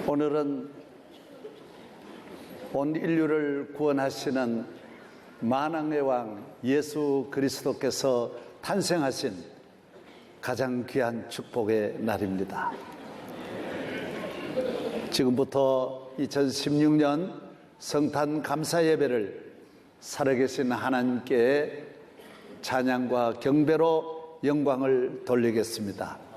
오늘은 온 인류를 구원하시는 만왕의 왕 예수 그리스도께서 탄생하신 가장 귀한 축복의 날입니다. 지금부터 2016년 성탄 감사 예배를 살아계신 하나님께 찬양과 경배로 영광을 돌리겠습니다.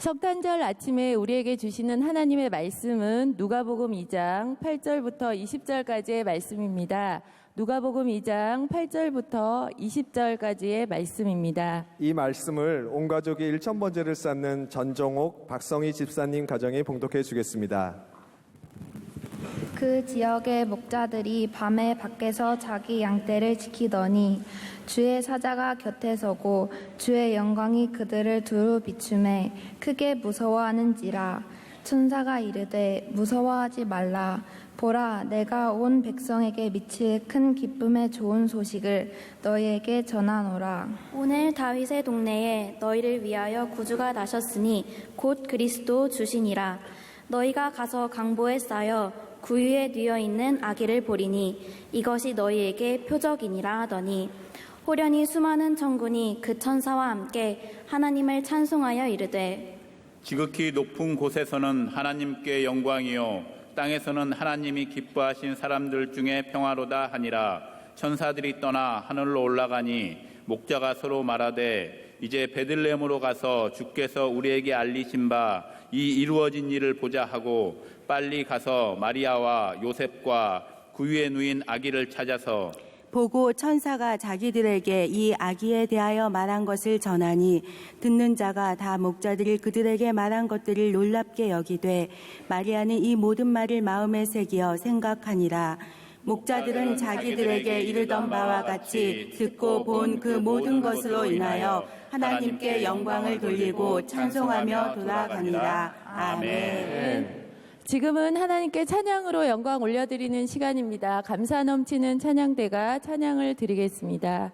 성탄절 아침에 우리에게 주시는 하나님의 말씀은 누가복음 2장 8절부터 20절까지의 말씀입니다. 누가복음 2장 8절부터 20절까지의 말씀입니다. 이 말씀을 온 가족이 일천번제를 쌓는 전정옥, 박성희 집사님 가정에 봉독해 주겠습니다. 그 지역의 목자들이 밤에 밖에서 자기 양떼를 지키더니 주의 사자가 곁에 서고 주의 영광이 그들을 두루 비추매 크게 무서워하는지라. 천사가 이르되 무서워하지 말라. 보라, 내가 온 백성에게 미칠 큰 기쁨의 좋은 소식을 너희에게 전하노라. 오늘 다윗의 동네에 너희를 위하여 구주가 나셨으니 곧 그리스도 주시니라. 너희가 가서 강보에 쌓여 구유에 뉘어 있는 아기를 보리니 이것이 너희에게 표적이니라 하더니 호련히 수많은 천군이 그 천사와 함께 하나님을 찬송하여 이르되 지극히 높은 곳에서는 하나님께 영광이요 땅에서는 하나님이 기뻐하신 사람들 중에 평화로다 하니라. 천사들이 떠나 하늘로 올라가니 목자가 서로 말하되 이제 베들레헴으로 가서 주께서 우리에게 알리신 바 이 이루어진 일을 보자 하고 빨리 가서 마리아와 요셉과 구유에 누인 아기를 찾아서 보고 천사가 자기들에게 이 아기에 대하여 말한 것을 전하니 듣는 자가 다 목자들이 그들에게 말한 것들을 놀랍게 여기되 마리아는 이 모든 말을 마음에 새기어 생각하니라. 목자들은 자기들에게 이르던 바와 같이 듣고 본 그 모든 것으로 인하여 하나님께 영광을 돌리고 찬송하며 돌아가니라. 아멘. 지금은 하나님께 찬양으로 영광 올려드리는 시간입니다. 감사 넘치는 찬양대가 찬양을 드리겠습니다.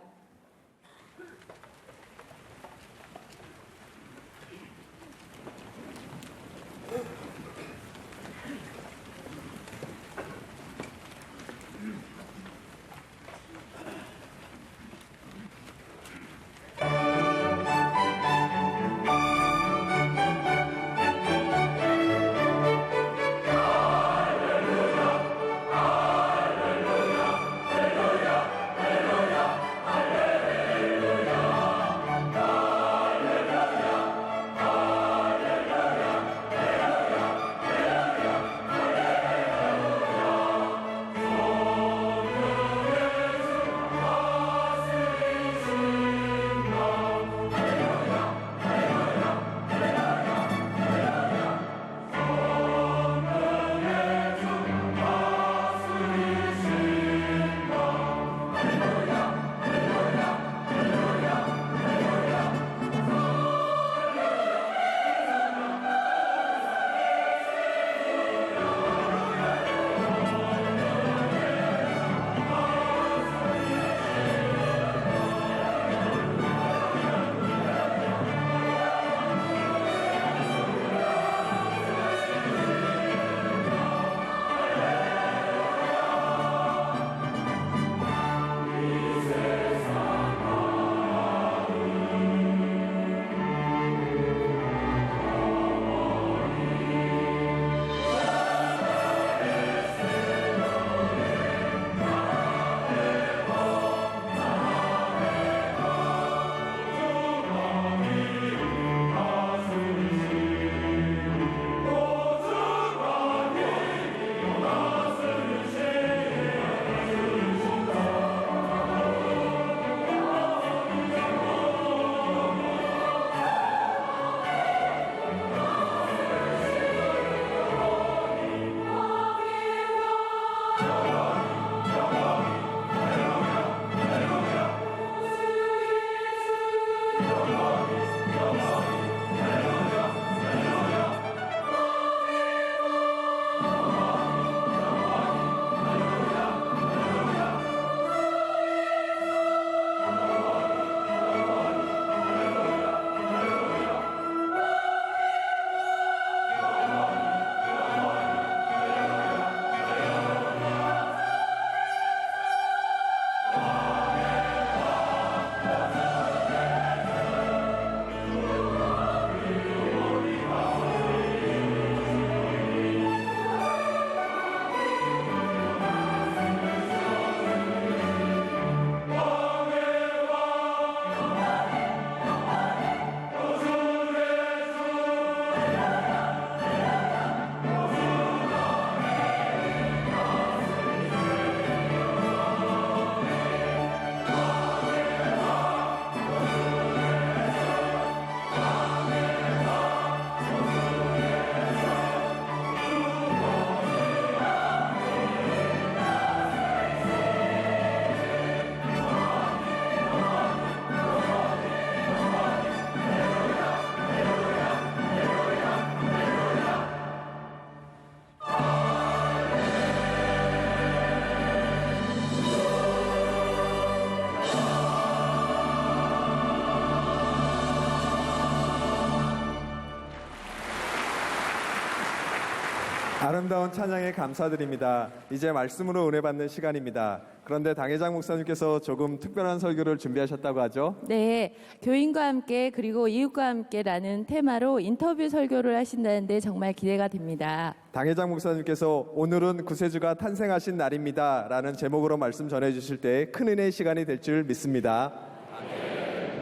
아름다운 찬양에 감사드립니다. 이제 말씀으로 은혜 받는 시간입니다. 그런데 당회장 목사님께서 조금 특별한 설교를 준비하셨다고 하죠? 네, 교인과 함께 그리고 이웃과 함께라는 테마로 인터뷰 설교를 하신다는데 정말 기대가 됩니다. 당회장 목사님께서 오늘은 구세주가 탄생하신 날입니다 라는 제목으로 말씀 전해주실 때 큰 은혜의 시간이 될 줄 믿습니다.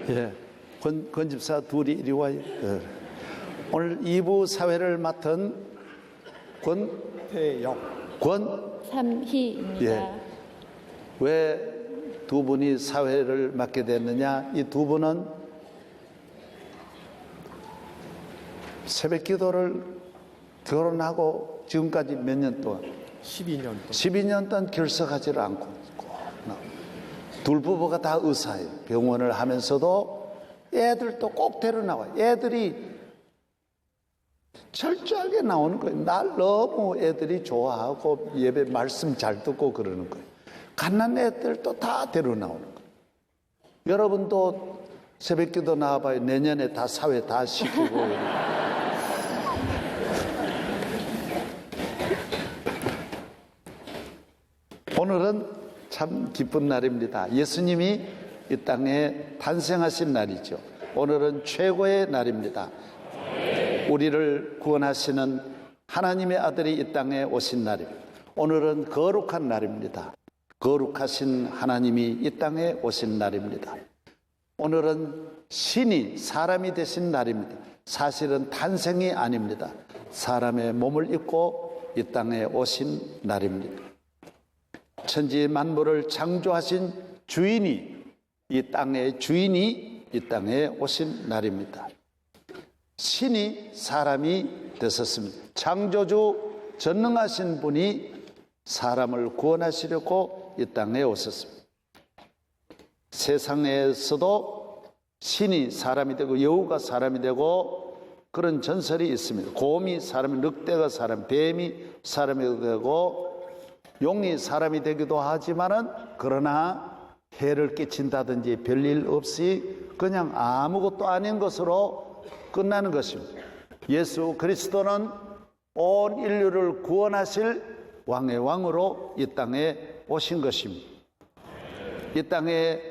예, 권 집사 둘이 이리 와요. 오늘 2부 사회를 맡은 태영. 삼희입니다. 예. 왜 두 분이 사회를 맡게 됐느냐? 이 두 분은 새벽 기도를 결혼하고 지금까지 몇 년 동안 12년 동안 결석하지를 않고 둘 부부가 다 의사예요. 병원을 하면서도 애들도 꼭 데려나와요. 애들이 철저하게 나오는 거예요. 날 너무 애들이 좋아하고 예배 말씀 잘 듣고 그러는 거예요. 갓난 애들도 다 데려나오는 거예요. 여러분도 새벽기도 나와봐요. 내년에 다 사회 다 시키고. 오늘은 참 기쁜 날입니다. 예수님이 이 땅에 탄생하신 날이죠. 오늘은 최고의 날입니다. 우리를 구원하시는 하나님의 아들이 이 땅에 오신 날입니다. 오늘은 거룩한 날입니다. 거룩하신 하나님이 이 땅에 오신 날입니다. 오늘은 신이 사람이 되신 날입니다. 사실은 탄생이 아닙니다. 사람의 몸을 입고 이 땅에 오신 날입니다. 천지 만물을 창조하신 주인이 이 땅의 주인이 이 땅에 오신 날입니다. 신이 사람이 되셨습니다. 창조주 전능하신 분이 사람을 구원하시려고 이 땅에 오셨습니다. 세상에서도 신이 사람이 되고 여우가 사람이 되고 그런 전설이 있습니다. 곰이 사람이, 늑대가 사람, 뱀이 사람이 되고 용이 사람이 되기도 하지만은 그러나 해를 끼친다든지 별일 없이 그냥 아무것도 아닌 것으로 끝나는 것입니다. 예수 그리스도는 온 인류를 구원하실 왕의 왕으로 이 땅에 오신 것입니다. 이 땅에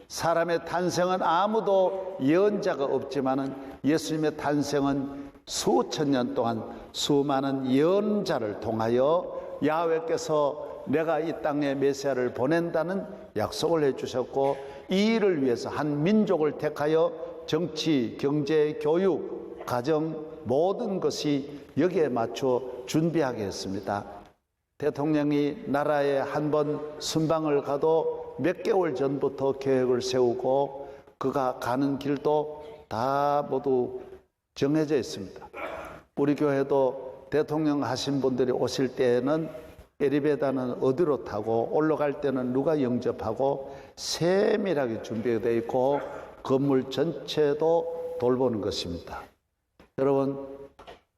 사람의 탄생은 아무도 예언자가 없지만은 예수님의 탄생은 수천 년 동안 수많은 예언자를 통하여 야훼께서 내가 이 땅에 메시아를 보낸다는 약속을 해주셨고 이 일을 위해서 한 민족을 택하여 정치, 경제, 교육, 가정 모든 것이 여기에 맞춰 준비하게 했습니다. 대통령이 나라에 한 번 순방을 가도 몇 개월 전부터 계획을 세우고 그가 가는 길도 다 모두 정해져 있습니다. 우리 교회도 대통령 하신 분들이 오실 때에는 엘리베이터는 어디로 타고 올라갈 때는 누가 영접하고 세밀하게 준비되어 있고 건물 전체도 돌보는 것입니다. 여러분,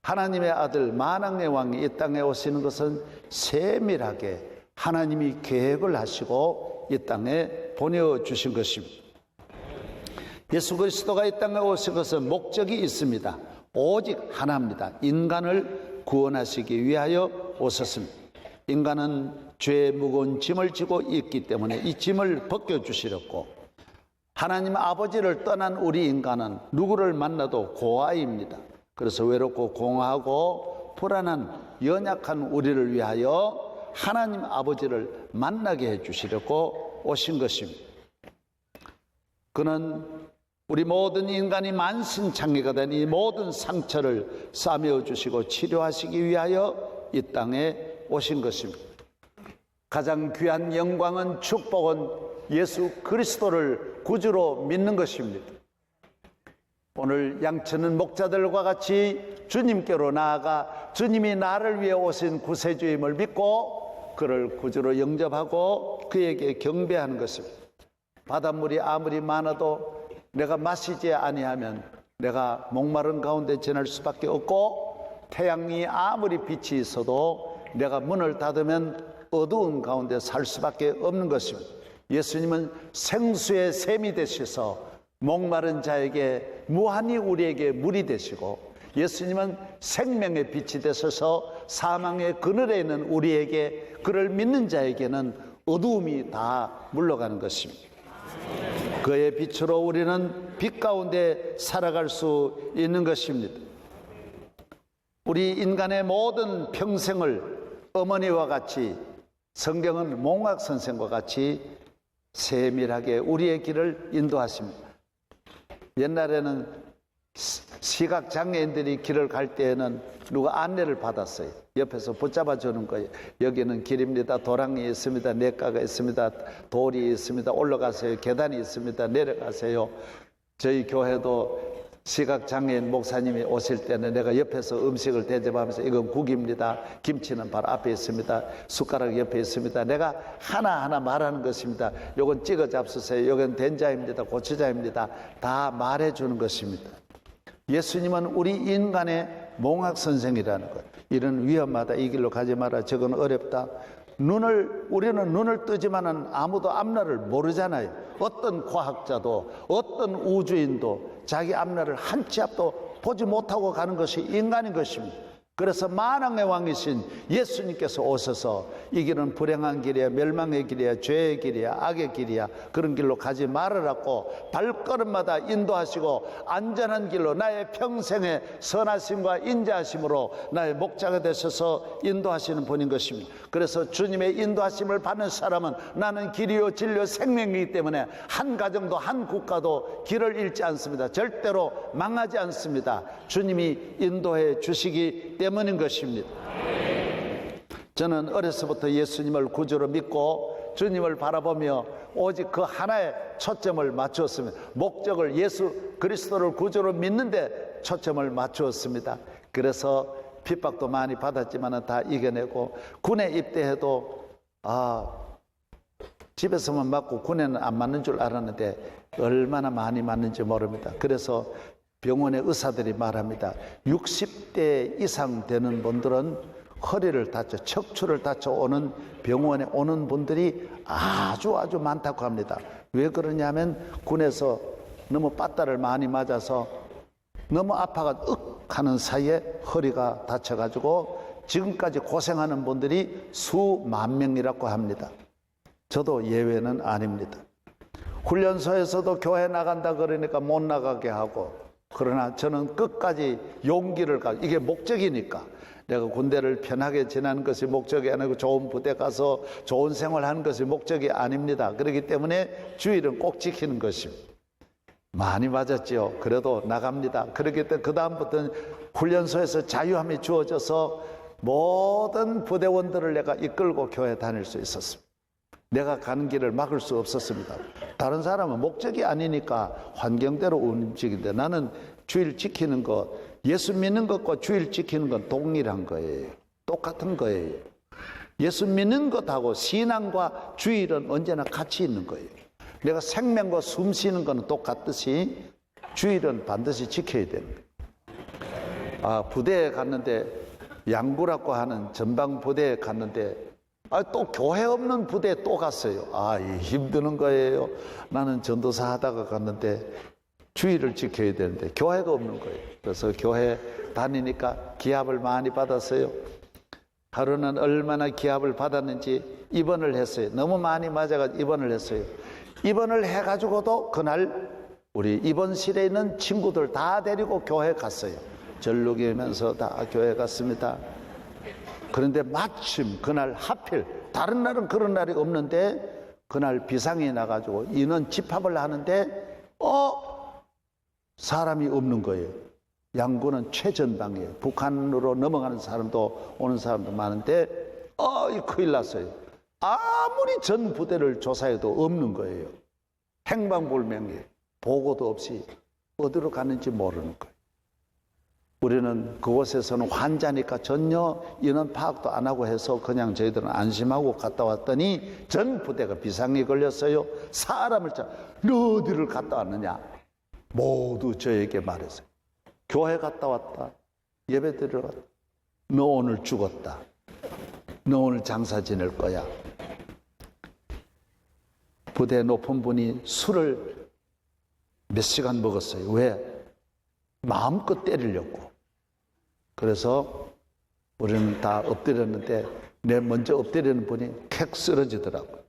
하나님의 아들 만왕의 왕이 이 땅에 오시는 것은 세밀하게 하나님이 계획을 하시고 이 땅에 보내주신 것입니다. 예수 그리스도가 이 땅에 오신 것은 목적이 있습니다. 오직 하나입니다. 인간을 구원하시기 위하여 오셨습니다. 인간은 죄의 무거운 짐을 지고 있기 때문에 이 짐을 벗겨주시렸고 하나님 아버지를 떠난 우리 인간은 누구를 만나도 고아입니다. 그래서 외롭고 공허하고 불안한 연약한 우리를 위하여 하나님 아버지를 만나게 해주시려고 오신 것입니다. 그는 우리 모든 인간이 만신창이가 된 이 모든 상처를 싸매어 주시고 치료하시기 위하여 이 땅에 오신 것입니다. 가장 귀한 영광은 축복은 예수 그리스도를 구주로 믿는 것입니다. 오늘 양치는 목자들과 같이 주님께로 나아가 주님이 나를 위해 오신 구세주임을 믿고 그를 구주로 영접하고 그에게 경배하는 것입니다. 바닷물이 아무리 많아도 내가 마시지 아니하면 내가 목마른 가운데 지날 수밖에 없고 태양이 아무리 빛이 있어도 내가 문을 닫으면 어두운 가운데 살 수밖에 없는 것입니다. 예수님은 생수의 샘이 되셔서 목마른 자에게 무한히 우리에게 물이 되시고 예수님은 생명의 빛이 되셔서 사망의 그늘에 있는 우리에게, 그를 믿는 자에게는 어두움이 다 물러가는 것입니다. 그의 빛으로 우리는 빛 가운데 살아갈 수 있는 것입니다. 우리 인간의 모든 평생을 어머니와 같이, 성경은 몽학 선생과 같이 세밀하게 우리의 길을 인도하십니다. 옛날에는 시각장애인들이 길을 갈 때에는 누가 안내를 받았어요. 옆에서 붙잡아 주는 거예요. 여기는 길입니다. 도랑이 있습니다. 냇가가 있습니다. 돌이 있습니다. 올라가세요. 계단이 있습니다. 내려가세요. 저희 교회도 시각장애인 목사님이 오실 때는 내가 옆에서 음식을 대접하면서 이건 국입니다. 김치는 바로 앞에 있습니다. 숟가락 옆에 있습니다. 내가 하나하나 말하는 것입니다. 요건 찍어 잡수세요. 요건 된자입니다. 고추자입니다. 다 말해주는 것입니다. 예수님은 우리 인간의 몽학 선생이라는 것. 이런 위험하다, 이 길로 가지 마라, 저건 어렵다. 우리는 눈을 뜨지만은 아무도 앞날을 모르잖아요. 어떤 과학자도 어떤 우주인도 자기 앞날을 한 치 앞도 보지 못하고 가는 것이 인간인 것입니다. 그래서 만왕의 왕이신 예수님께서 오셔서 이 길은 불행한 길이야, 멸망의 길이야, 죄의 길이야, 악의 길이야, 그런 길로 가지 말으라고 발걸음마다 인도하시고 안전한 길로 나의 평생의 선하심과 인자하심으로 나의 목자가 되셔서 인도하시는 분인 것입니다. 그래서 주님의 인도하심을 받는 사람은 나는 길이요 진리요 생명이기 때문에 한 가정도 한 국가도 길을 잃지 않습니다. 절대로 망하지 않습니다. 주님이 인도해 주시기 때문인 것입니다. 저는 어려서부터 예수님을 구주로 믿고 주님을 바라보며 오직 그 하나에 초점을 맞추었습니다. 목적을 예수 그리스도를 구주로 믿는데 초점을 맞추었습니다. 그래서 핍박도 많이 받았지만 다 이겨내고 군에 입대해도 집에서만 맞고 군에는 안 맞는 줄 알았는데 얼마나 많이 맞는지 모릅니다. 그래서 병원의 의사들이 말합니다. 60대 이상 되는 분들은 허리를 다쳐, 척추를 다쳐 오는 병원에 오는 분들이 아주 많다고 합니다. 왜 그러냐면 군에서 너무 빠따를 많이 맞아서 너무 아파가 하는 사이에 허리가 다쳐가지고 지금까지 고생하는 분들이 수만 명이라고 합니다. 저도 예외는 아닙니다. 훈련소에서도 교회 나간다 그러니까 못 나가게 하고, 그러나 저는 끝까지 용기를 가지고, 이게 목적이니까 내가 군대를 편하게 지내는 것이 목적이 아니고 좋은 부대 가서 좋은 생활하는 것이 목적이 아닙니다. 그렇기 때문에 주일은 꼭 지키는 것입니다. 많이 맞았지요. 그래도 나갑니다. 그렇기 때문에 그 다음부터는 훈련소에서 자유함이 주어져서 모든 부대원들을 내가 이끌고 교회 다닐 수 있었습니다. 내가 가는 길을 막을 수 없었습니다. 다른 사람은 목적이 아니니까 환경대로 움직이는데 나는 주일 지키는 것, 예수 믿는 것과 주일 지키는 건 동일한 거예요. 똑같은 거예요. 예수 믿는 것하고 신앙과 주일은 언제나 같이 있는 거예요. 내가 생명과 숨 쉬는 건 똑같듯이 주일은 반드시 지켜야 되는 거예요. 부대에 갔는데, 양구라고 하는 전방 부대에 갔는데 또 교회 없는 부대에 또 갔어요. 힘드는 거예요. 나는 전도사 하다가 갔는데 주일을 지켜야 되는데 교회가 없는 거예요. 그래서 교회 다니니까 기합을 많이 받았어요. 하루는 얼마나 기합을 받았는지 입원을 했어요. 너무 많이 맞아가지고 입원을 했어요. 입원을 해가지고도 그날 우리 입원실에 있는 친구들 다 데리고 교회 갔어요. 절룩이면서 다 교회 갔습니다. 그런데 마침 그날 하필, 다른 날은 그런 날이 없는데 그날 비상이 나가지고 인원 집합을 하는데 사람이 없는 거예요. 양구는 최전방이에요. 북한으로 넘어가는 사람도 오는 사람도 많은데 큰일 났어요. 아무리 전 부대를 조사해도 없는 거예요. 행방불명이에요. 보고도 없이 어디로 가는지 모르는 거예요. 우리는 그곳에서는 환자니까 전혀 인원 파악도 안 하고 해서 그냥 저희들은 안심하고 갔다 왔더니 전 부대가 비상이 걸렸어요. 사람을 너 어디를 갔다 왔느냐? 모두 저에게 말했어요. 교회 갔다 왔다. 예배 드리러 갔다. 너 오늘 죽었다. 너 오늘 장사 지낼 거야. 부대 높은 분이 술을 몇 시간 먹었어요. 왜? 마음껏 때리려고. 그래서 우리는 다 엎드렸는데 내 먼저 엎드리는 분이 캑 쓰러지더라고요.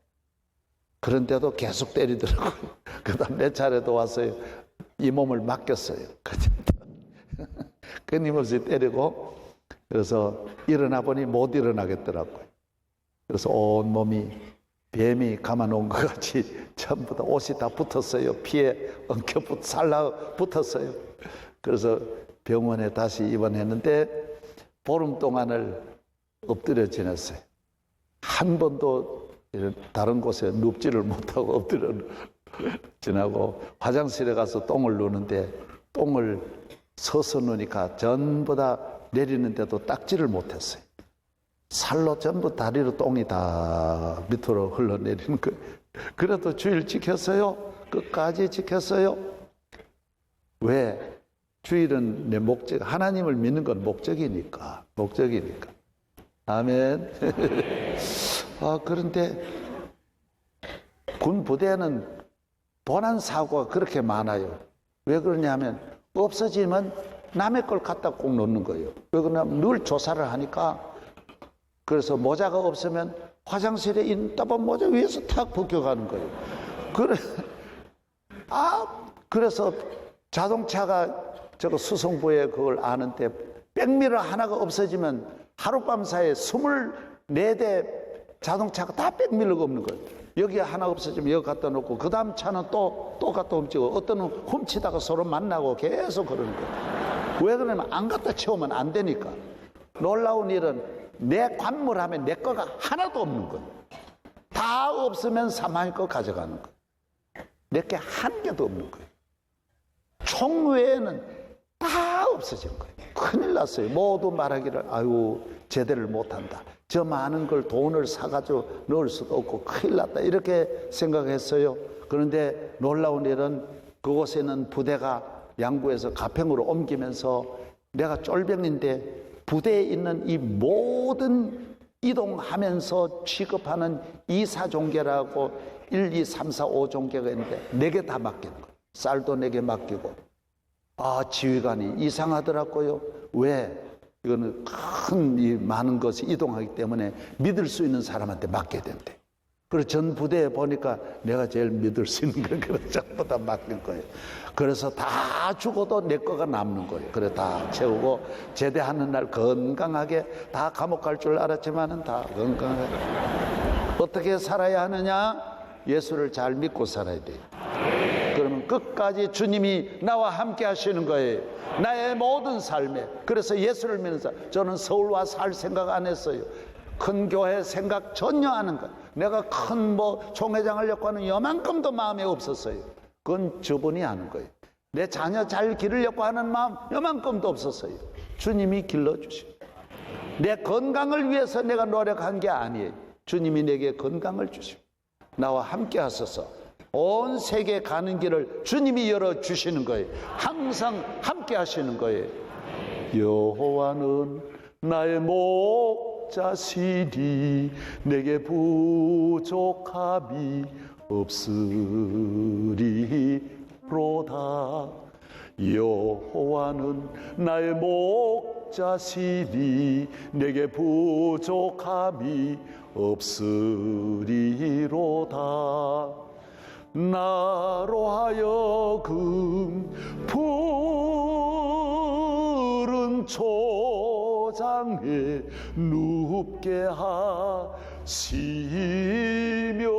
그런데도 계속 때리더라고요. 그 다음 내 차례도 왔어요. 이 몸을 맡겼어요. 끊임없이 때리고, 그래서 일어나 보니 못 일어나겠더라고요. 그래서 온 몸이 뱀이 감아놓은 것 같이 전부 다 옷이 다 붙었어요. 피에 엉켜 붙었어요. 그래서 병원에 다시 입원했는데 보름 동안을 엎드려 지냈어요. 한 번도 다른 곳에 눕지를 못하고 엎드려 지나고, 화장실에 가서 똥을 누는데 똥을 서서 누니까 전부 다 내리는데도 닦지를 못했어요. 살로 전부 다리로 똥이 다 밑으로 흘러내리는 거예요. 그래도 주일 지켰어요. 끝까지 지켰어요. 왜? 주일은 내 목적, 하나님을 믿는 건 목적이니까. 아멘. 그런데 군 부대는 도난 사고가 그렇게 많아요. 왜 그러냐면 없어지면 남의 걸 갖다 꼭 놓는 거예요. 왜 그러냐면 늘 조사를 하니까. 그래서 모자가 없으면 화장실에 있는 따본 모자 위에서 탁 벗겨가는 거예요. 그래서 자동차가 저거 수송부에 그걸 아는데 백미러 하나가 없어지면 하룻밤 사이에 24대 자동차가 다 백미러가 없는 거예요. 여기 하나 없어지면 여기 갖다 놓고 그 다음 차는 또 갖다 훔치고, 어떤 은 훔치다가 서로 만나고 계속 그러는 거예요. 왜 그러냐면 안 갖다 채우면 안 되니까. 놀라운 일은 내 관물하면 내 거가 하나도 없는 거예요. 다 없으면 사망의 거 가져가는 거예요. 내게 한 개도 없는 거예요. 총 외에는 다 없어진 거예요. 큰일 났어요. 모두 말하기를 아유 제대를 못한다. 저 많은 걸 돈을 사가지고 넣을 수도 없고 큰일 났다. 이렇게 생각했어요. 그런데 놀라운 일은 그곳에는 부대가 양구에서 가평으로 옮기면서 내가 쫄병인데 부대에 있는 이 모든 이동하면서 취급하는 2사종계라고 1, 2, 3, 4, 5종계가 있는데 4개 다 맡기는 거예요. 쌀도 4개 맡기고. 지휘관이 이상하더라고요. 왜? 이거는 큰 이 많은 것이 이동하기 때문에 믿을 수 있는 사람한테 맡겨야 된대. 그래서 전 부대에 보니까 내가 제일 믿을 수 있는 걸 그래 전부 다 맡긴 거예요. 그래서 다 죽어도 내 거가 남는 거예요. 그래 다 채우고 제대하는 날 건강하게, 다 감옥 갈 줄 알았지만은 다 건강하게. 어떻게 살아야 하느냐? 예수를 잘 믿고 살아야 돼요. 그러면 끝까지 주님이 나와 함께 하시는 거예요. 나의 모든 삶에. 그래서 예수를 믿는 사람, 저는 서울 와서 살 생각 안 했어요. 큰 교회 생각 전혀 안 한 거예요. 내가 큰 총회장 하려고 하는 요만큼도 마음에 없었어요. 그건 저분이 하는 거예요. 내 자녀 잘 기르려고 하는 마음 요만큼도 없었어요. 주님이 길러주시고. 내 건강을 위해서 내가 노력한 게 아니에요. 주님이 내게 건강을 주시고 나와 함께 하소서. 온 세계 가는 길을 주님이 열어주시는 거예요. 항상 함께 하시는 거예요. 여호와는 나의 목자시니 내게 부족함이 없으리로다. 여호와는 나의 목자시니 내게 부족함이 없으리로다. 나로 하여금 푸른 초장에 눕게 하시며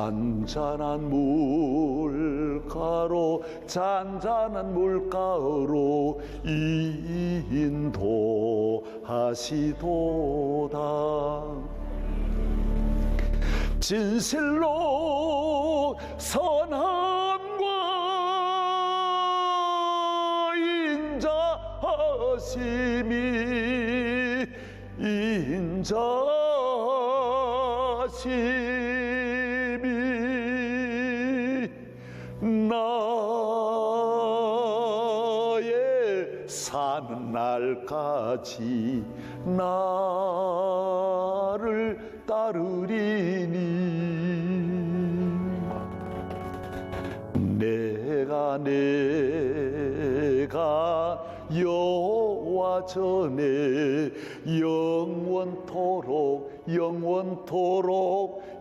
잔잔한 물가로 인도하시도다. 진실로 선함과 인자심이 나의 사는 날까지 나를 따르리니 내가 내가 여호와 전에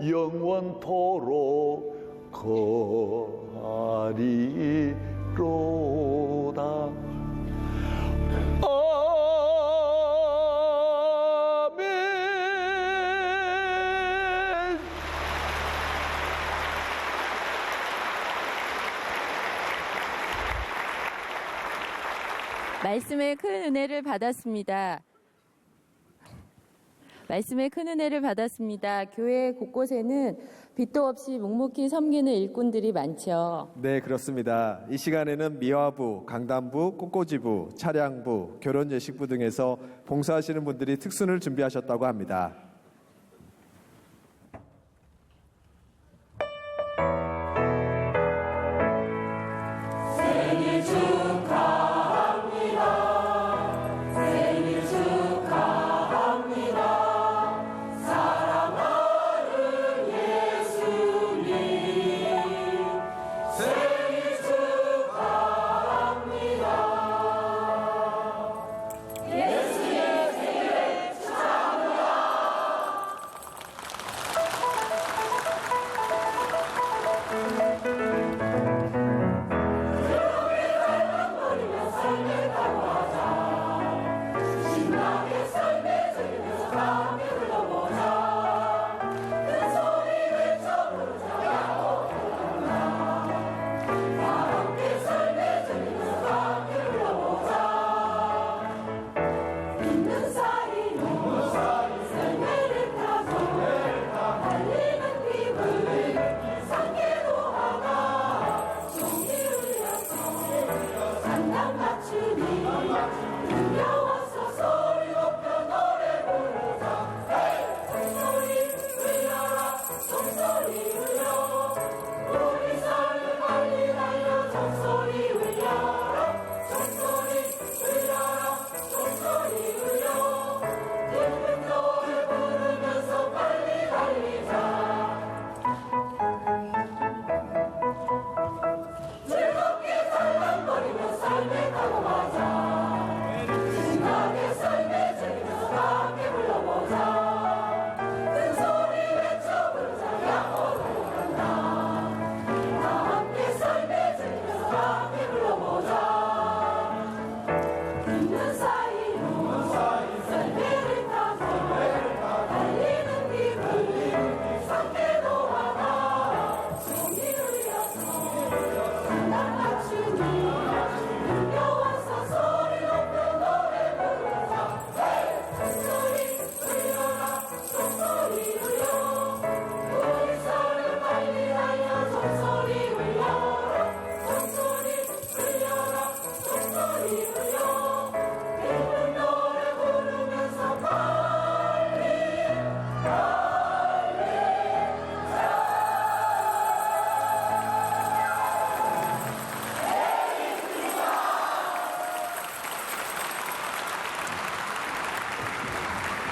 영원토록 거하리로다. 아멘. 말씀의 큰 은혜를 받았습니다. 말씀의 큰 은혜를 받았습니다. 교회 곳곳에는 빛도 없이 묵묵히 섬기는 일꾼들이 많죠. 네, 그렇습니다. 이 시간에는 미화부, 강단부, 꽃꽂이부, 차량부, 결혼예식부 등에서 봉사하시는 분들이 특순을 준비하셨다고 합니다.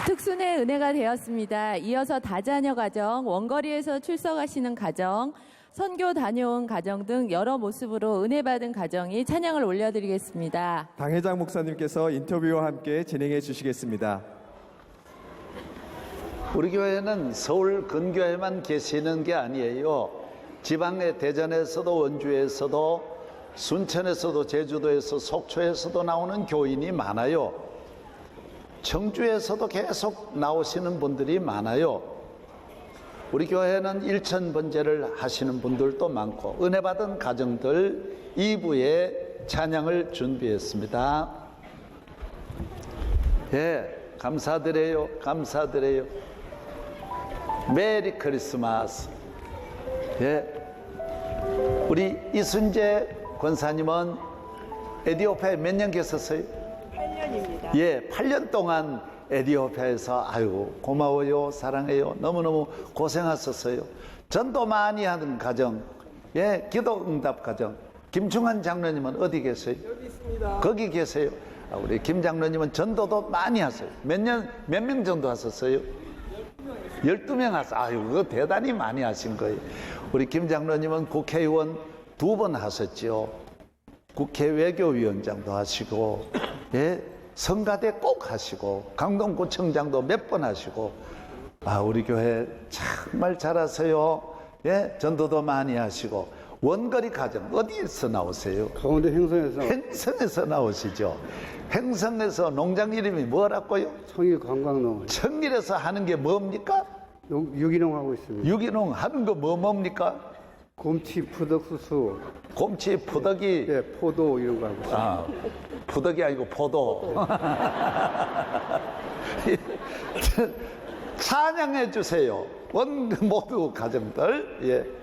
특순의 은혜가 되었습니다. 이어서 다자녀 가정, 원거리에서 출석하시는 가정, 선교 다녀온 가정 등 여러 모습으로 은혜 받은 가정이 찬양을 올려드리겠습니다. 당회장 목사님께서 인터뷰와 함께 진행해 주시겠습니다. 우리 교회는 서울 근교에만 계시는 게 아니에요. 지방의 대전에서도 원주에서도 순천에서도 제주도에서 속초에서도 나오는 교인이 많아요. 청주에서도 계속 나오시는 분들이 많아요. 우리 교회는 일천번제를 하시는 분들도 많고 은혜 받은 가정들 2부에 찬양을 준비했습니다. 예, 감사드려요. 감사드려요. 메리 크리스마스. 예, 우리 이순재 권사님은 에티오피아에 몇 년 계셨어요? 8년입니다. 예, 8년 동안 에티오피아에서 아유 고마워요, 사랑해요, 너무너무 고생하셨어요. 전도 많이 하는 가정, 예, 기도 응답 가정. 김충환 장로님은 어디 계세요? 여기 있습니다. 거기 계세요. 우리 김 장로님은 전도도 많이 하세요. 몇 명 정도 하셨어요? 12명 하셨어요. 아유, 그거 대단히 많이 하신 거예요. 우리 김 장로님은 국회의원 2번 하셨죠. 국회 외교위원장도 하시고, 예, 성가대 꼭 하시고, 강동구청장도 몇 번 하시고, 우리 교회 정말 잘하세요. 예, 전도도 많이 하시고, 원거리 가정 어디에서 나오세요? 강원도 행성에서. 행성에서 나오시죠. 행성에서 농장 이름이 뭐라고요? 청일관광농 청일에서 하는 게 뭡니까? 유기농 하고 있습니다. 유기농 하는 거 뭡니까? 곰치, 푸덕수수, 곰치, 푸덕이, 예, 포도 이런 거 하고 있습니다. 푸덕이 아니고 포도. 찬양해 주세요. 모두 가정들. 예.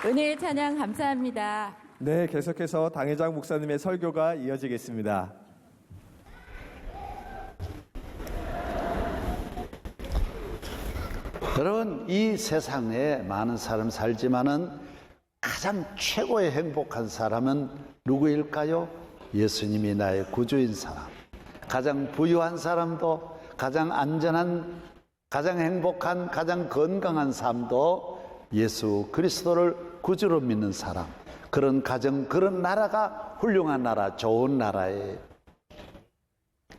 은혜의 찬양 감사합니다. 네, 계속해서 당회장 목사님의 설교가 이어지겠습니다. 여러분, 이 세상에 많은 사람 살지만은 가장 최고의 행복한 사람은 누구일까요? 예수님이 나의 구주인 사람. 가장 부유한 사람도, 가장 안전한, 가장 행복한, 가장 건강한 삶도 예수 그리스도를 구주로 믿는 사람. 그런 가정, 그런 나라가 훌륭한 나라, 좋은 나라예요.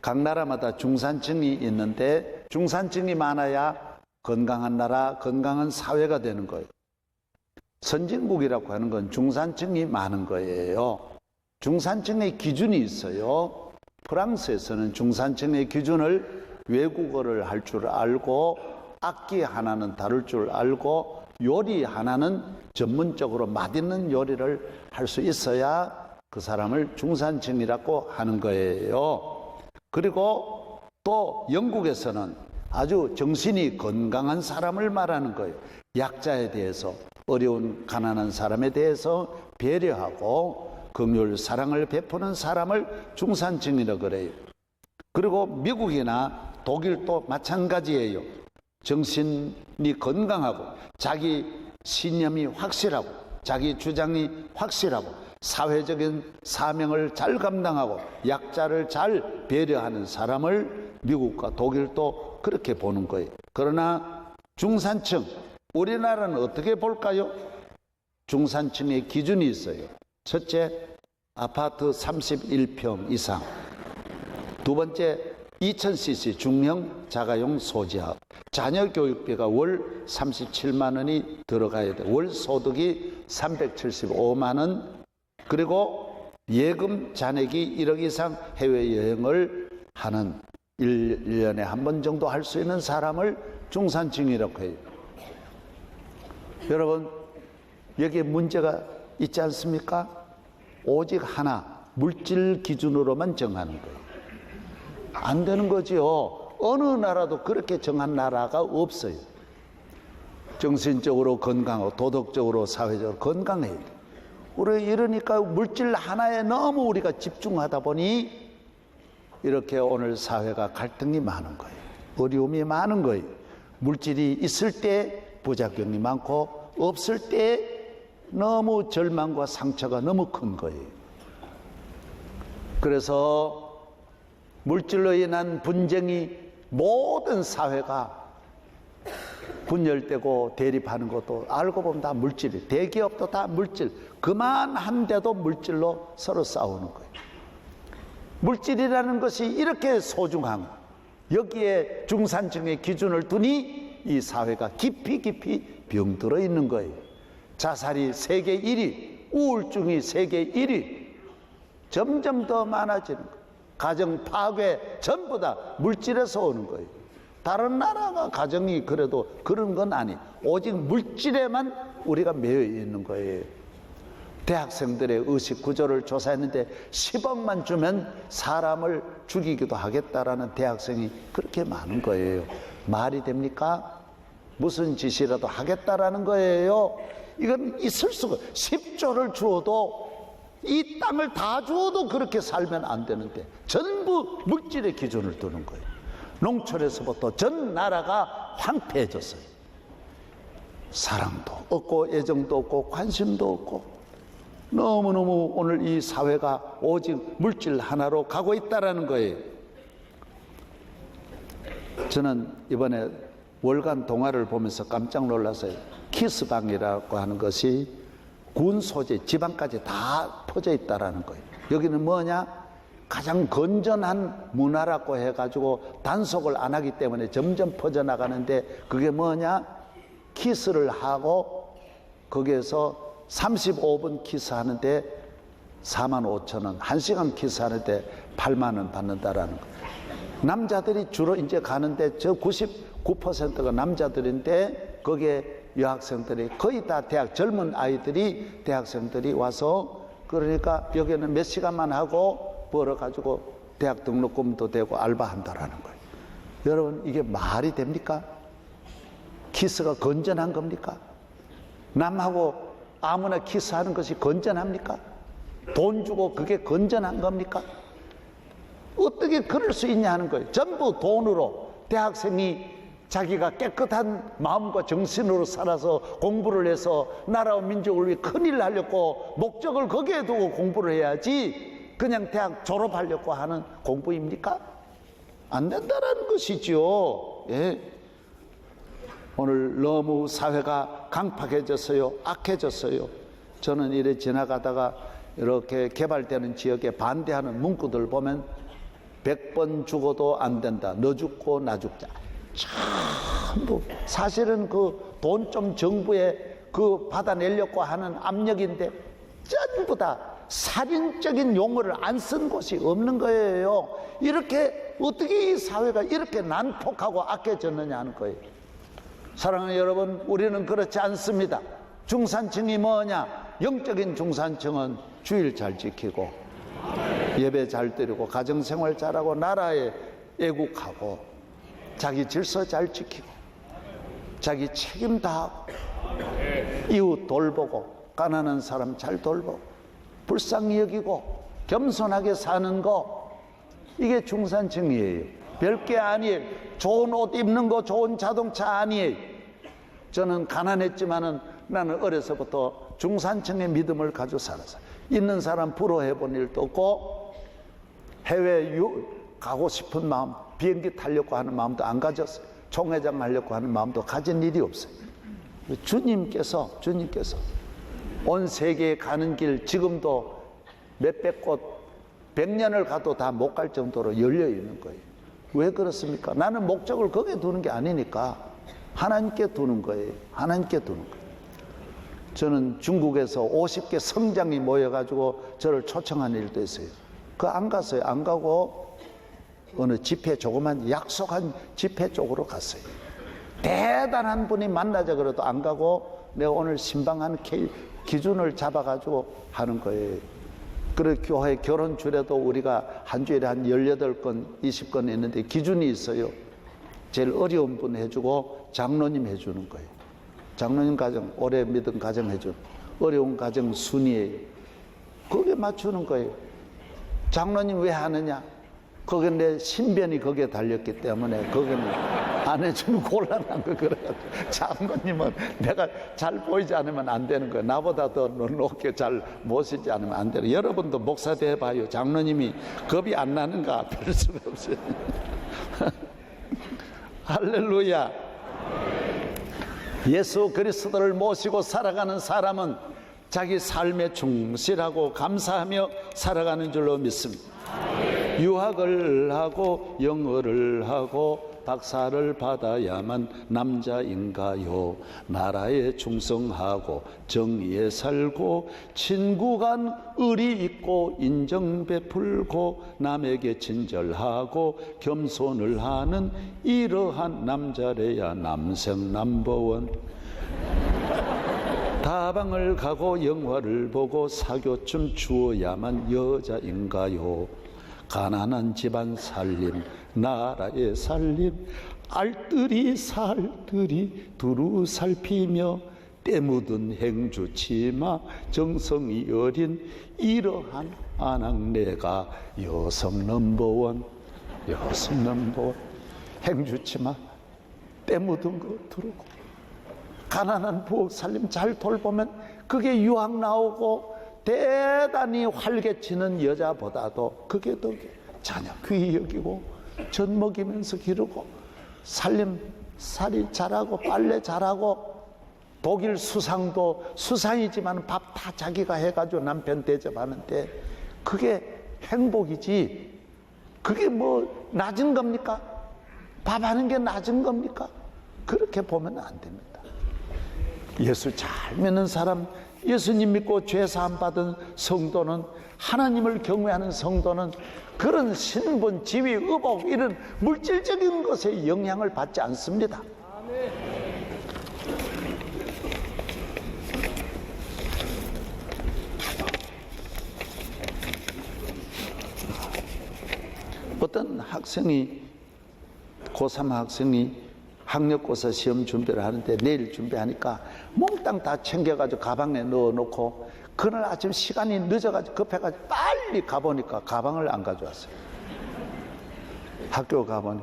각 나라마다 중산층이 있는데 중산층이 많아야 건강한 나라, 건강한 사회가 되는 거예요. 선진국이라고 하는 건 중산층이 많은 거예요. 중산층의 기준이 있어요. 프랑스에서는 중산층의 기준을 외국어를 할 줄 알고, 악기 하나는 다룰 줄 알고, 요리 하나는 전문적으로 맛있는 요리를 할 수 있어야 그 사람을 중산층이라고 하는 거예요. 그리고 또 영국에서는 아주 정신이 건강한 사람을 말하는 거예요. 약자에 대해서, 어려운 가난한 사람에 대해서 배려하고 긍휼 사랑을 베푸는 사람을 중산층이라고 그래요. 그리고 미국이나 독일도 마찬가지예요. 정신이 건강하고 자기 신념이 확실하고 자기 주장이 확실하고 사회적인 사명을 잘 감당하고 약자를 잘 배려하는 사람을 미국과 독일도 그렇게 보는 거예요. 그러나 중산층, 우리나라는 어떻게 볼까요? 중산층의 기준이 있어요. 첫째, 아파트 31평 이상. 두 번째, 2000cc 중형 자가용 소지하고 자녀 교육비가 월 37만 원이 들어가야 돼. 월 소득이 375만 원. 그리고 예금 잔액이 1억 이상 해외여행을 하는 1년에 한 번 정도 할 수 있는 사람을 중산층이라고 해요. 여러분, 여기에 문제가 있지 않습니까? 오직 하나, 물질 기준으로만 정하는 거예요. 안 되는 거지요. 어느 나라도 그렇게 정한 나라가 없어요. 정신적으로 건강하고 도덕적으로 사회적으로 건강해야 돼. 우리 이러니까 물질 하나에 너무 우리가 집중하다 보니 이렇게 오늘 사회가 갈등이 많은 거예요. 어려움이 많은 거예요. 물질이 있을 때 부작용이 많고 없을 때 너무 절망과 상처가 너무 큰 거예요. 그래서 물질로 인한 분쟁이 모든 사회가 분열되고 대립하는 것도 알고 보면 다 물질이에요. 대기업도 다 물질. 그만한데도 물질로 서로 싸우는 거예요. 물질이라는 것이 이렇게 소중한, 여기에 중산층의 기준을 두니 이 사회가 깊이 병들어 있는 거예요. 자살이 세계 1위, 우울증이 세계 1위, 점점 더 많아지는 거예요. 가정 파괴 전부 다 물질에서 오는 거예요. 다른 나라가 가정이 그래도 그런 건 아니. 오직 물질에만 우리가 매여 있는 거예요. 대학생들의 의식 구조를 조사했는데 10억만 주면 사람을 죽이기도 하겠다라는 대학생이 그렇게 많은 거예요. 말이 됩니까? 무슨 짓이라도 하겠다라는 거예요. 이건 있을 수가. 10조를 주어도 이 땅을 다 주어도 그렇게 살면 안 되는데 전부 물질의 기준을 두는 거예요. 농촌에서부터 전 나라가 황폐해졌어요. 사랑도 없고 애정도 없고 관심도 없고 너무너무 오늘 이 사회가 오직 물질 하나로 가고 있다는 거예요. 저는 이번에 월간 동화를 보면서 깜짝 놀랐어요. 키스방이라고 하는 것이 군 소재, 지방까지 다 퍼져 있다는 거예요. 여기는 뭐냐? 가장 건전한 문화라고 해가지고 단속을 안 하기 때문에 점점 퍼져나가는데 그게 뭐냐? 키스를 하고 거기에서 35분 키스하는데 45,000원, 1시간 키스하는데 8만 원 받는다라는 거예요. 남자들이 주로 이제 가는데 저 99%가 남자들인데 거기에 여학생들이 거의 다 젊은 아이들이 대학생들이 와서 그러니까 여기는 몇 시간만 하고 벌어가지고 대학 등록금도 되고 알바한다라는 거예요. 여러분 이게 말이 됩니까? 키스가 건전한 겁니까? 남하고 아무나 키스하는 것이 건전합니까? 돈 주고 그게 건전한 겁니까? 어떻게 그럴 수 있냐 하는 거예요. 전부 돈으로 대학생이 자기가 깨끗한 마음과 정신으로 살아서 공부를 해서 나라와 민족을 위해 큰일 하려고 목적을 거기에 두고 공부를 해야지 그냥 대학 졸업하려고 하는 공부입니까? 안 된다라는 것이죠. 예. 오늘 너무 사회가 강팍해졌어요. 악해졌어요. 저는 이래 지나가다가 이렇게 개발되는 지역에 반대하는 문구들 보면 100번 죽어도 안 된다. 너 죽고 나 죽자. 전부 사실은 그 돈 좀 정부에 그 받아내려고 하는 압력인데 전부 다 살인적인 용어를 안 쓴 곳이 없는 거예요. 이렇게 어떻게 이 사회가 이렇게 난폭하고 악해졌느냐 하는 거예요. 사랑하는 여러분, 우리는 그렇지 않습니다. 중산층이 뭐냐? 영적인 중산층은 주일 잘 지키고 예배 잘 드리고 가정생활 잘하고 나라에 애국하고 자기 질서 잘 지키고 자기 책임 다하고 이웃 돌보고 가난한 사람 잘 돌보고 불쌍히 여기고 겸손하게 사는 거, 이게 중산층이에요. 별게 아니에요. 좋은 옷 입는 거, 좋은 자동차 아니에요. 저는 가난했지만은 나는 어려서부터 중산층의 믿음을 가지고 살아서 있는 사람 부러워해본 일도 없고 해외 가고 싶은 마음, 비행기 타려고 하는 마음도 안 가졌어요. 총회장 하려고 하는 마음도 가진 일이 없어요. 주님께서 온 세계에 가는 길 지금도 몇백 곳 100년을 가도 다 못 갈 정도로 열려 있는 거예요. 왜 그렇습니까? 나는 목적을 거기에 두는 게 아니니까 하나님께 두는 거예요. 하나님께 두는 거예요. 저는 중국에서 50개 성장이 모여가지고 저를 초청한 일도 있어요. 그거 안 갔어요. 안 가고 어느 집회, 조그만 약속한 집회 쪽으로 갔어요. 대단한 분이 만나자 그래도 안 가고 내가 오늘 신방하는 기준을 잡아가지고 하는 거예요. 그래 교회 결혼 주례도 우리가 한 주일에 한 18건, 20건 있는데 기준이 있어요. 제일 어려운 분 해주고 장로님 해주는 거예요. 장로님 가정, 오래 믿은 가정 해주는, 어려운 가정 순위예요. 거기에 맞추는 거예요. 장로님 왜 하느냐? 거기 내 신변이 거기에 달렸기 때문에 거기는 안 해주면 곤란한 거. 그래가지고 장로님은 내가 잘 보이지 않으면 안 되는 거예요. 나보다 더 높게 잘 모시지 않으면 안 되는. 여러분도 목사 돼봐요. 장로님이 겁이 안 나는가? 별 수가 없어요. 할렐루야. 예수 그리스도를 모시고 살아가는 사람은 자기 삶에 충실하고 감사하며 살아가는 줄로 믿습니다. 유학을 하고 영어를 하고 박사를 받아야만 남자인가요? 나라에 충성하고 정의에 살고 친구 간 의리 있고 인정 베풀고 남에게 친절하고 겸손을 하는 이러한 남자래야 남생 넘버원. 다방을 가고 영화를 보고 사교쯤 주어야만 여자인가요? 가난한 집안 살림, 나라의 살림, 알뜰히 살뜰히 두루 살피며 때 묻은 행주 치마, 정성이 어린 이러한 아낙네가 여성 넘버원. 여성 넘버원. 행주 치마, 때 묻은 거 두르고 가난한 부엌 살림 잘 돌보면 그게 유학 나오고 대단히 활개치는 여자보다도 그게 더 자녀 귀히 여기고 젖 먹이면서 기르고 살림살이 잘하고 빨래 잘하고 독일 수상도 수상이지만 밥 다 자기가 해가지고 남편 대접하는데 그게 행복이지. 그게 뭐 낮은 겁니까? 밥하는 게 낮은 겁니까? 그렇게 보면 안 됩니다. 예수 잘 믿는 사람, 예수님 믿고 죄 사함 받은 성도는, 하나님을 경외하는 성도는 그런 신분, 지위, 의복 이런 물질적인 것에 영향을 받지 않습니다. 어떤 학생이, 고3 학생이 학력고사 시험 준비를 하는데 내일 준비하니까 몽땅 다 챙겨가지고 가방에 넣어놓고 그날 아침 시간이 늦어가지고 급해가지고 빨리 가보니까 가방을 안 가져왔어요. 학교 가보니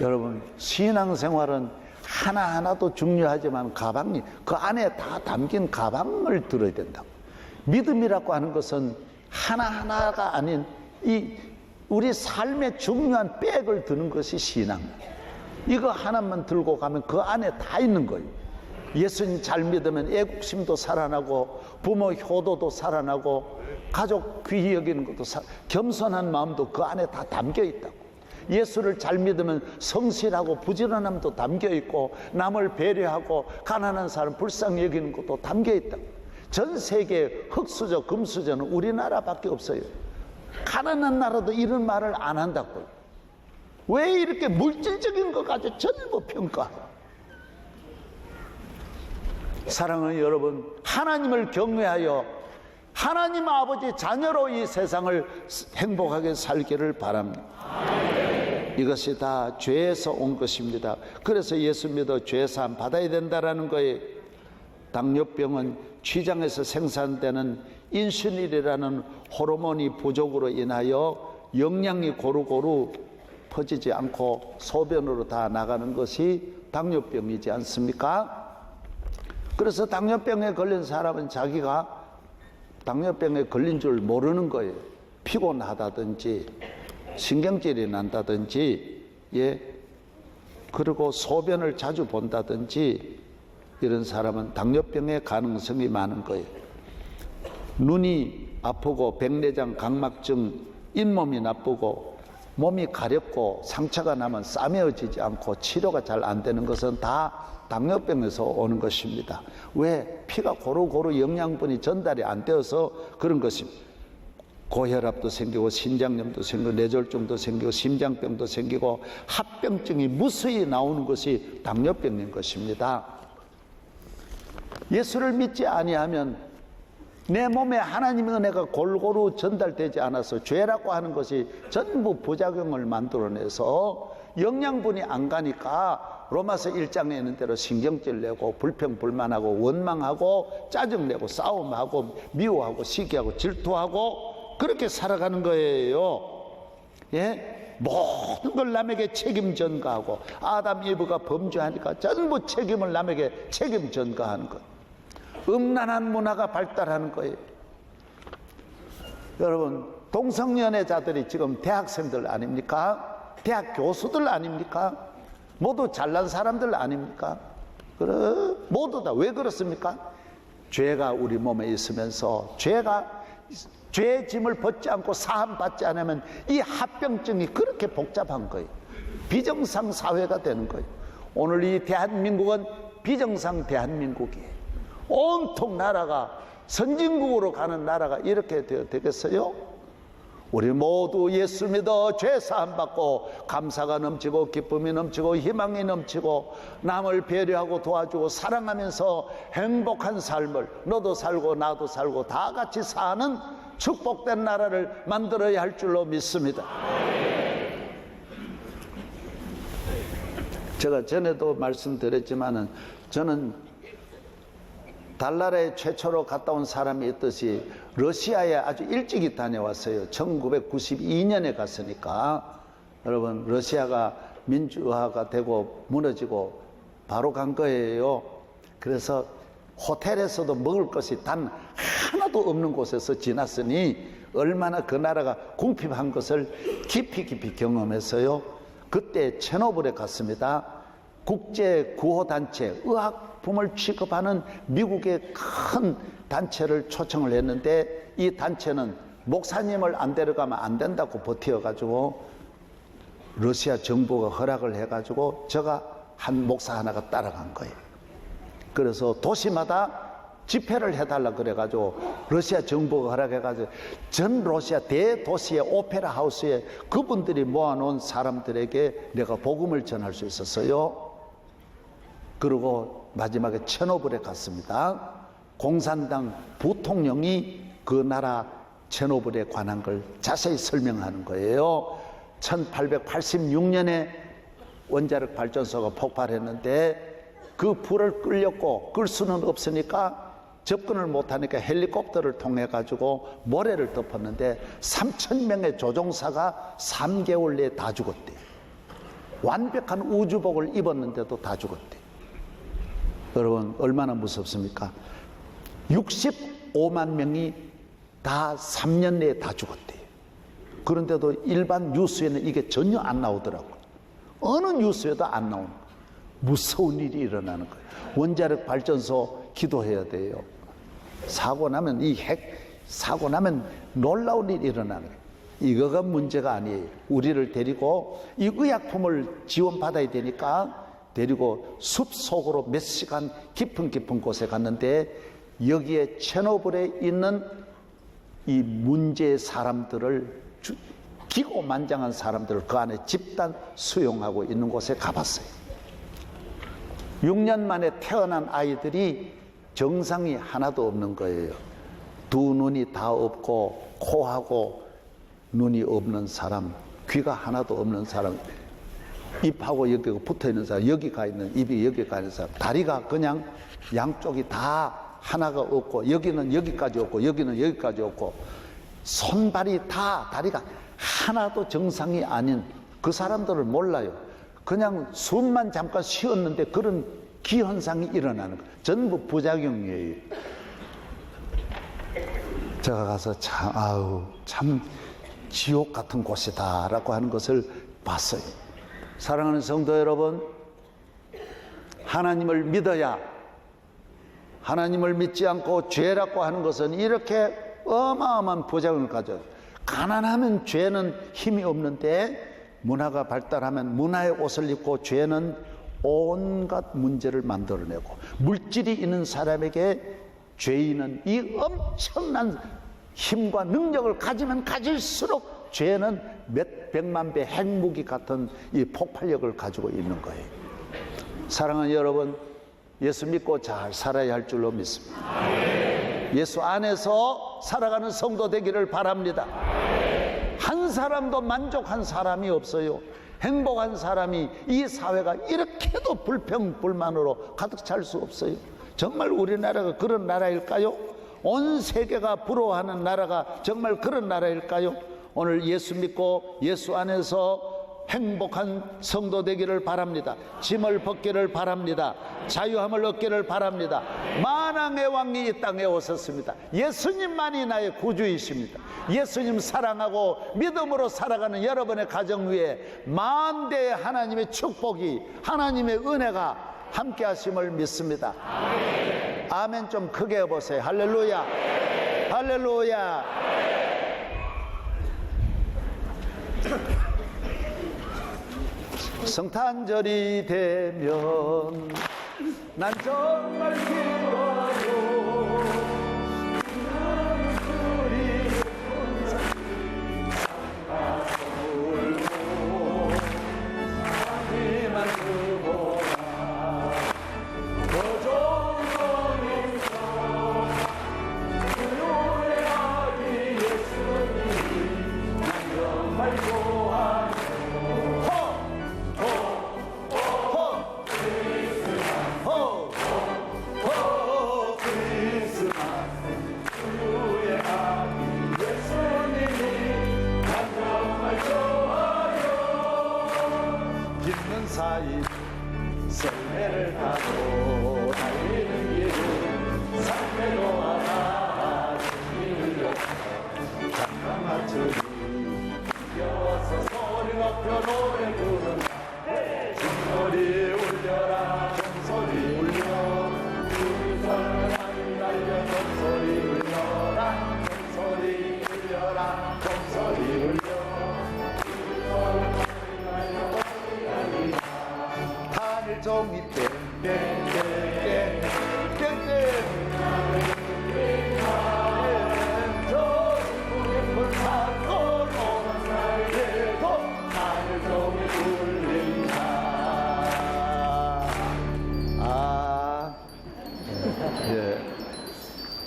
여러분 신앙생활은 하나하나도 중요하지만 가방이 그 안에 다 담긴 가방을 들어야 된다고. 믿음이라고 하는 것은 하나하나가 아닌 이 우리 삶의 중요한 백을 드는 것이 신앙이에요. 이거 하나만 들고 가면 그 안에 다 있는 거예요. 예수님 잘 믿으면 애국심도 살아나고 부모 효도도 살아나고 가족 귀히 여기는 것도 겸손한 마음도 그 안에 다 담겨 있다고. 예수를 잘 믿으면 성실하고 부지런함도 담겨 있고 남을 배려하고 가난한 사람 불쌍히 여기는 것도 담겨 있다고. 전 세계 흑수저 금수저는 우리나라밖에 없어요. 가난한 나라도 이런 말을 안 한다고요. 왜 이렇게 물질적인 것 가지고 전부 평가해요? 사랑하는 여러분, 하나님을 경외하여 하나님 아버지 자녀로 이 세상을 행복하게 살기를 바랍니다. 이것이 다 죄에서 온 것입니다. 그래서 예수 믿어 죄사함 받아야 된다라는 거예요. 당뇨병은 췌장에서 생산되는 인슐린이라는 호르몬이 부족으로 인하여 영양이 고루고루 퍼지지 않고 소변으로 다 나가는 것이 당뇨병이지 않습니까? 그래서 당뇨병에 걸린 사람은 자기가 당뇨병에 걸린 줄 모르는 거예요. 피곤하다든지 신경질이 난다든지, 예, 그리고 소변을 자주 본다든지, 이런 사람은 당뇨병의 가능성이 많은 거예요. 눈이 아프고 백내장 각막증, 잇몸이 나쁘고 몸이 가렵고 상처가 나면 싸매어지지 않고 치료가 잘 안 되는 것은 다 당뇨병에서 오는 것입니다. 왜? 피가 고루고루 영양분이 전달이 안 되어서 그런 것입니다. 고혈압도 생기고 신장염도 생기고 뇌졸중도 생기고 심장병도 생기고 합병증이 무수히 나오는 것이 당뇨병인 것입니다. 예수를 믿지 아니하면 내 몸에 하나님의 은혜가 골고루 전달되지 않아서 죄라고 하는 것이 전부 부작용을 만들어내서 영양분이 안 가니까 로마서 1장에 있는 대로 신경질 내고 불평불만하고 원망하고 짜증내고 싸움하고 미워하고 시기하고 질투하고 그렇게 살아가는 거예요. 예? 모든 걸 남에게 책임 전가하고, 아담 이브가 범죄하니까 전부 책임을 남에게 책임 전가하는 것. 음란한 문화가 발달하는 거예요. 여러분, 동성연애자들이 지금 대학생들 아닙니까? 대학 교수들 아닙니까? 모두 잘난 사람들 아닙니까? 그래, 모두 다. 왜 그렇습니까? 죄가 우리 몸에 있으면서 죄의 짐을 벗지 않고 사함 받지 않으면 이 합병증이 그렇게 복잡한 거예요. 비정상 사회가 되는 거예요. 오늘 이 대한민국은 비정상 대한민국이에요. 온통 나라가 선진국으로 가는 나라가 이렇게 되겠어요? 우리 모두 예수 믿어 죄 사함 받고 감사가 넘치고 기쁨이 넘치고 희망이 넘치고 남을 배려하고 도와주고 사랑하면서 행복한 삶을 너도 살고 나도 살고 다 같이 사는 축복된 나라를 만들어야 할 줄로 믿습니다. 제가 전에도 말씀드렸지만은 저는 달나라에 최초로 갔다 온 사람이 있듯이 러시아에 아주 일찍이 다녀왔어요. 1992년에 갔으니까. 여러분, 러시아가 민주화가 되고 무너지고 바로 간 거예요. 그래서 호텔에서도 먹을 것이 단 하나도 없는 곳에서 지났으니 얼마나 그 나라가 궁핍한 것을 깊이 경험했어요. 그때 체르노빌에 갔습니다. 국제구호단체, 의학품을 취급하는 미국의 큰 단체를 초청을 했는데 이 단체는 목사님을 안 데려가면 안 된다고 버텨가지고 러시아 정부가 허락을 해가지고 제가 한 목사 하나가 따라간 거예요. 그래서 도시마다 집회를 해달라 그래가지고 러시아 정부가 허락해가지고 전 러시아 대도시의 오페라 하우스에 그분들이 모아놓은 사람들에게 내가 복음을 전할 수 있었어요. 그리고 마지막에 체르노빌에 갔습니다. 공산당 부통령이 그 나라 체르노빌에 관한 걸 자세히 설명하는 거예요. 1886년에 원자력 발전소가 폭발했는데 그 불을 끌 수는 없으니까 접근을 못하니까 헬리콥터를 통해 가지고 모래를 덮었는데 3,000명의 조종사가 3개월 내에 다 죽었대요. 완벽한 우주복을 입었는데도 다 죽었대요. 여러분, 얼마나 무섭습니까? 65만 명이 다 3년 내에 다 죽었대요. 그런데도 일반 뉴스에는 이게 전혀 안 나오더라고요. 어느 뉴스에도 안 나오는 거예요. 무서운 일이 일어나는 거예요. 원자력 발전소 기도해야 돼요. 사고 나면 사고 나면 놀라운 일이 일어나는 거예요. 이거가 문제가 아니에요. 우리를 데리고 이 의약품을 지원받아야 되니까 데리고 숲속으로 몇 시간 깊은 곳에 갔는데 여기에 체르노빌에 있는 이 문제의 사람들을 기고만장한 사람들을 그 안에 집단 수용하고 있는 곳에 가봤어요. 6년 만에 태어난 아이들이 정상이 하나도 없는 거예요. 두 눈이 다 없고 코하고 눈이 없는 사람, 귀가 하나도 없는 사람, 입하고 여기 붙어 있는 사람, 여기 가 있는 입이 여기 가 있는 사람, 다리가 그냥 양쪽이 다 하나가 없고 여기는 여기까지 없고 여기는 여기까지 없고 손발이 다 다리가 하나도 정상이 아닌 그 사람들을 몰라요. 그냥 숨만 잠깐 쉬었는데 그런 기현상이 일어나는 거예요. 전부 부작용이에요. 제가 가서 참 지옥 같은 곳이다라고 하는 것을 봤어요. 사랑하는 성도 여러분, 하나님을 믿어야, 하나님을 믿지 않고 죄라고 하는 것은 이렇게 어마어마한 부작용을 가져요. 가난하면 죄는 힘이 없는데 문화가 발달하면 문화의 옷을 입고 죄는 온갖 문제를 만들어내고, 물질이 있는 사람에게 죄인은 이 엄청난 힘과 능력을 가지면 가질수록 죄는 몇 백만 배 핵무기 같은 이 폭발력을 가지고 있는 거예요. 사랑하는 여러분, 예수 믿고 잘 살아야 할 줄로 믿습니다. 예수 안에서 살아가는 성도 되기를 바랍니다. 한 사람도 만족한 사람이 없어요. 행복한 사람이 이 사회가 이렇게도 불평불만으로 가득 찰 수 없어요. 정말 우리나라가 그런 나라일까요? 온 세계가 부러워하는 나라가 정말 그런 나라일까요? 오늘 예수 믿고 예수 안에서 행복한 성도 되기를 바랍니다. 짐을 벗기를 바랍니다. 자유함을 얻기를 바랍니다. 만왕의 왕이 이 땅에 오셨습니다. 예수님만이 나의 구주이십니다. 예수님 사랑하고 믿음으로 살아가는 여러분의 가정 위에 만대의 하나님의 축복이, 하나님의 은혜가 함께 하심을 믿습니다. 아멘 좀 크게 해보세요. 할렐루야, 할렐루야. 성탄절이 되면 난 정말 기뻐요. 사이 썰매를 타고 달리는 길은 산매로와 주님을 잠깐 맞추니 뛰어서 소리 높여 노래 부른다. 종소리 울려라, 종소리 울려, 불선을 날려 종소리 울려라, 종소리 울려라, 종소리 울려. 종이 땡땡땡땡땡땡 저기 불타고 노란 되고 하늘 종이 울린다. 예.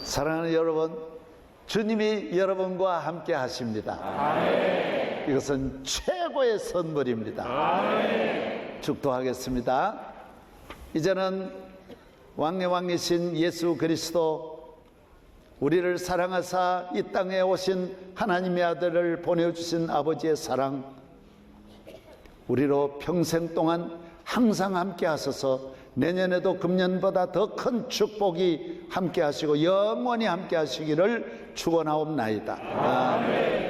사랑하는 여러분, 주님이 여러분과 함께 하십니다. 아멘. 이것은 최고의 선물입니다. 아멘. 축도하겠습니다. 이제는 왕의 예수 그리스도, 우리를 사랑하사 이 땅에 오신 하나님의 아들을 보내주신 아버지의 사랑, 우리로 평생 동안 항상 함께 하셔서 내년에도 금년보다 더 큰 축복이 함께 하시고 영원히 함께 하시기를 축원하옵나이다. 아멘.